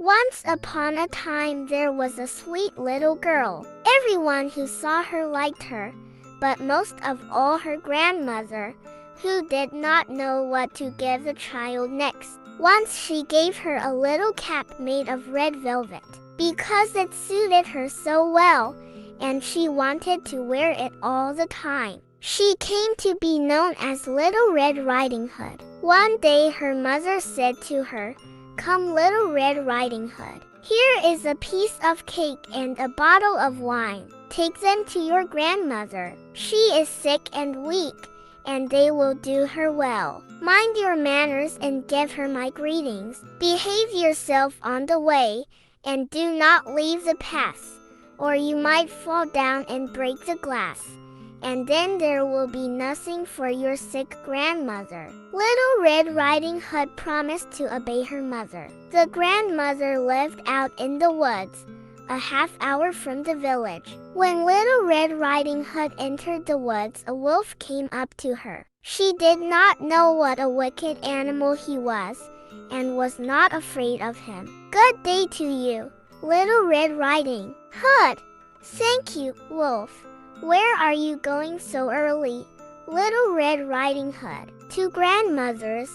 Once upon a time there was a sweet little girl. Everyone who saw her liked her, but most of all her grandmother, who did not know what to give the child next. Once she gave her a little cap made of red velvet, because it suited her so well, and she wanted to wear it all the time. She came to be known as Little Red Riding Hood. One day her mother said to her, "Come, Little Red Riding Hood. Here is a piece of cake and a bottle of wine. Take them to your grandmother. She is sick and weak, and they will do her well. Mind your manners and give her my greetings. Behave yourself on the way, and do not leave the path, or you might fall down and break the glass. And then there will be nothing for your sick grandmother." Little Red Riding Hood promised to obey her mother. The grandmother lived out in the woods, a half hour from the village. When Little Red Riding Hood entered the woods, a wolf came up to her. She did not know what a wicked animal he was, and was not afraid of him. "Good day to you, Little Red Riding Hood." "Thank you, Wolf. Where are you going so early, Little Red Riding Hood?" "To grandmother's."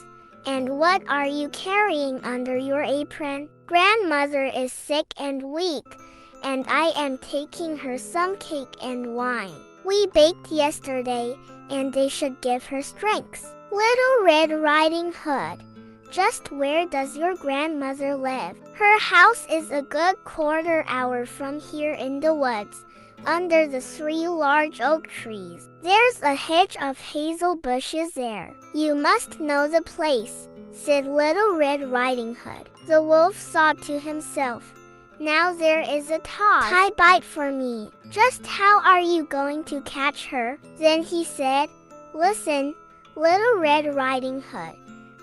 "And what are you carrying under your apron?" "Grandmother is sick and weak, and I am taking her some cake and wine. We baked yesterday, and they should give her strength." "Little Red Riding Hood, just where does your grandmother live?" "Her house is a good quarter-hour from here in the woods, under the 3 large oak trees. There's a hedge of hazel bushes there. You must know the place," said Little Red Riding Hood. The wolf thought to himself, "Now there is a tie bite for me. Just how are you going to catch her?" Then he said, "Listen, Little Red Riding Hood.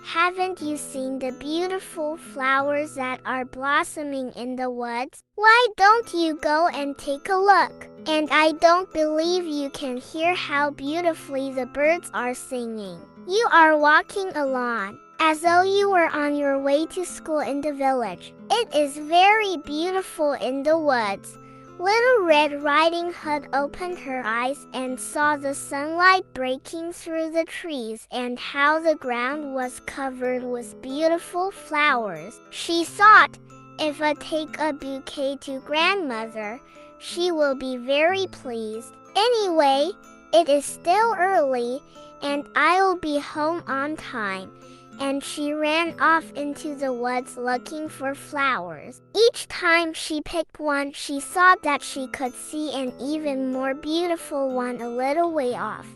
Haven't you seen the beautiful flowers that are blossoming in the woods? Why don't you go and take a look? And I don't believe you can hear how beautifully the birds are singing. You are walking along, as though you were on your way to school in the village. It is very beautiful in the woods." Little Red Riding Hood opened her eyes and saw the sunlight breaking through the trees and how the ground was covered with beautiful flowers. She thought, "If I take a bouquet to grandmother, she will be very pleased. Anyway, it is still early, and I'll be home on time." And she ran off into the woods looking for flowers. Each time she picked one, she thought that she could see an even more beautiful one a little way off,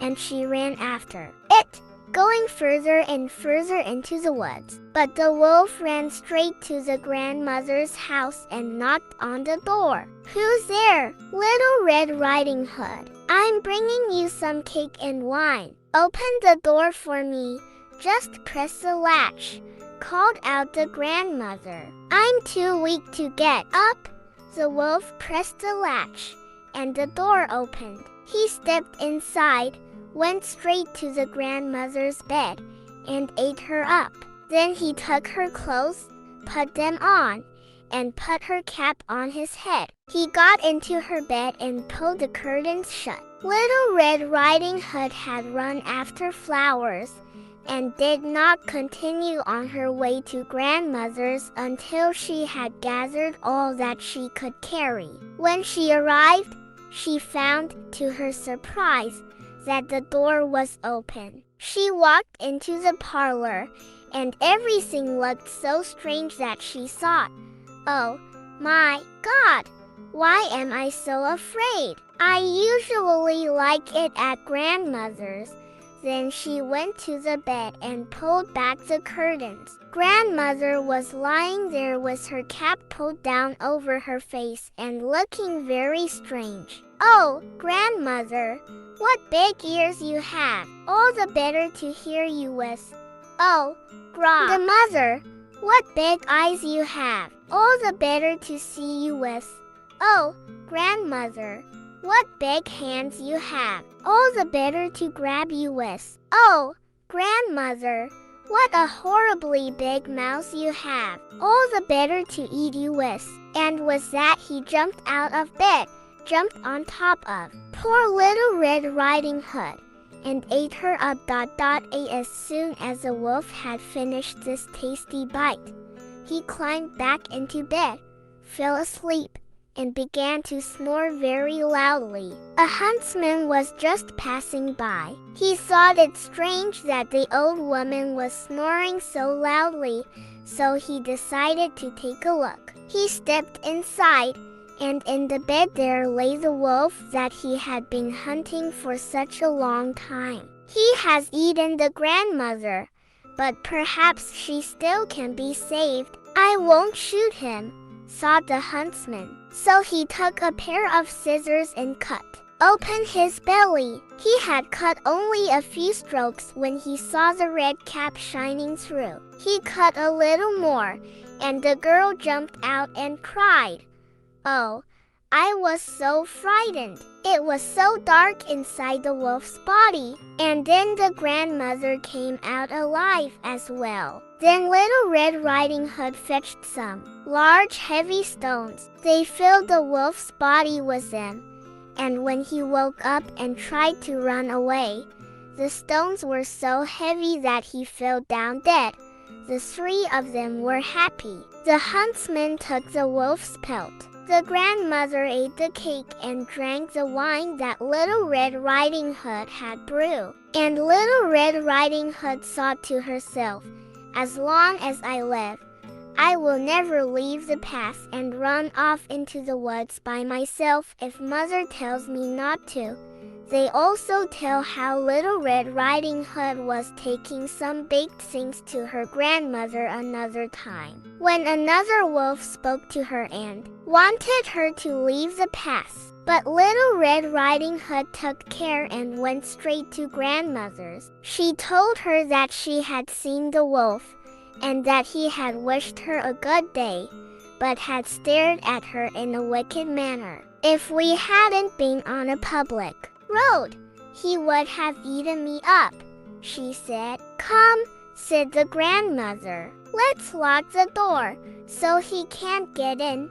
and she ran after it, going further and further into the woods. But the wolf ran straight to the grandmother's house and knocked on the door. "Who's there, Little Red Riding Hood? I'm bringing you some cake and wine. Open the door for me. Just press the latch," called out the grandmother. "I'm too weak to get up." The wolf pressed the latch, and the door opened. He stepped inside, went straight to the grandmother's bed, and ate her up. Then he took her clothes, put them on, and put her cap on his head. He got into her bed and pulled the curtains shut. Little Red Riding Hood had run after flowers, and did not continue on her way to grandmother's until she had gathered all that she could carry. When she arrived, she found, to her surprise, that the door was open. She walked into the parlor, and everything looked so strange that she thought, "Oh, my God, why am I so afraid? I usually like it at grandmother's." Then she went to the bed and pulled back the curtains. Grandmother was lying there with her cap pulled down over her face and looking very strange. "Oh, grandmother, what big ears you have! All the better to hear you with." "Oh, grandmother, what big eyes you have! All the better to see you with." "Oh, grandmother, what big hands you have! All the better to grab you with." "Oh, grandmother, "What a horribly big mouth you have! All the better to eat you with." And with that he jumped out of bed, jumped on top of poor Little Red Riding Hood, and ate her up. As soon as the wolf had finished this tasty bite, he climbed back into bed, fell asleep, and began to snore very loudly. A huntsman was just passing by. He thought it strange that the old woman was snoring so loudly, so he decided to take a look. He stepped inside, and in the bed there lay the wolf that he had been hunting for such a long time. "He has eaten the grandmother, but perhaps she still can be saved. I won't shoot him," thought the huntsman. So he took a pair of scissors and cut open his belly. He had cut only a few strokes when he saw the red cap shining through. He cut a little more, and the girl jumped out and cried, "Oh, I was so frightened." It was so dark inside the wolf's body. And then the grandmother came out alive as well. Then Little Red Riding Hood fetched some large heavy stones. They filled the wolf's body with them, and when he woke up and tried to run away, the stones were so heavy that he fell down dead. The three of them were happy. The huntsman took the wolf's pelt. The grandmother ate the cake and drank the wine that Little Red Riding Hood had brewed. And Little Red Riding Hood thought to herself, "As long as I live, I will never leave the path and run off into the woods by myself if Mother tells me not to." They also tell how Little Red Riding Hood was taking some baked things to her grandmother another time, when another wolf spoke to her and wanted her to leave the path. But Little Red Riding Hood took care and went straight to grandmother's. She told her that she had seen the wolf, and that he had wished her a good day, but had stared at her in a wicked manner. "If we hadn't been on a public road, he would have eaten me up," she said. "Come," said the grandmother, "let's lock the door, so he can't get in."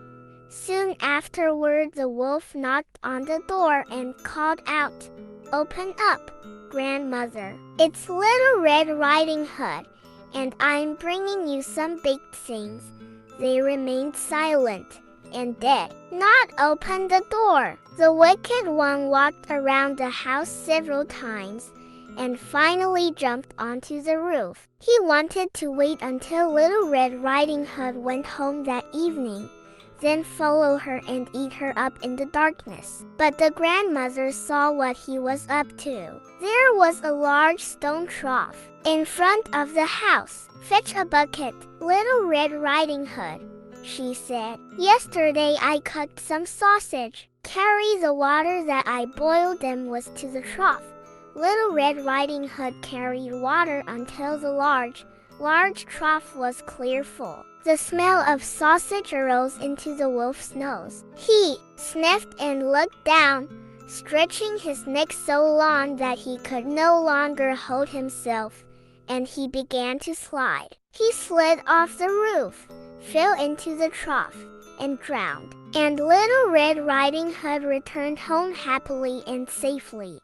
Soon afterward the wolf knocked on the door and called out, "Open up, grandmother. It's Little Red Riding Hood, and I'm bringing you some baked things." They remained silent and did not open the door. The wicked one walked around the house several times and finally jumped onto the roof. He wanted to wait until Little Red Riding Hood went home that evening, then follow her and eat her up in the darkness. But the grandmother saw what he was up to. There was a large stone trough in front of the house. "Fetch a bucket, Little Red Riding Hood," she said. "Yesterday I cooked some sausage. Carry the water that I boiled them with to the trough." Little Red Riding Hood carried water until the large trough was clear full. The smell of sausage arose into the wolf's nose. He sniffed and looked down, stretching his neck so long that he could no longer hold himself, and he began to slide. He slid off the roof, fell into the trough, and drowned. And Little Red Riding Hood returned home happily and safely.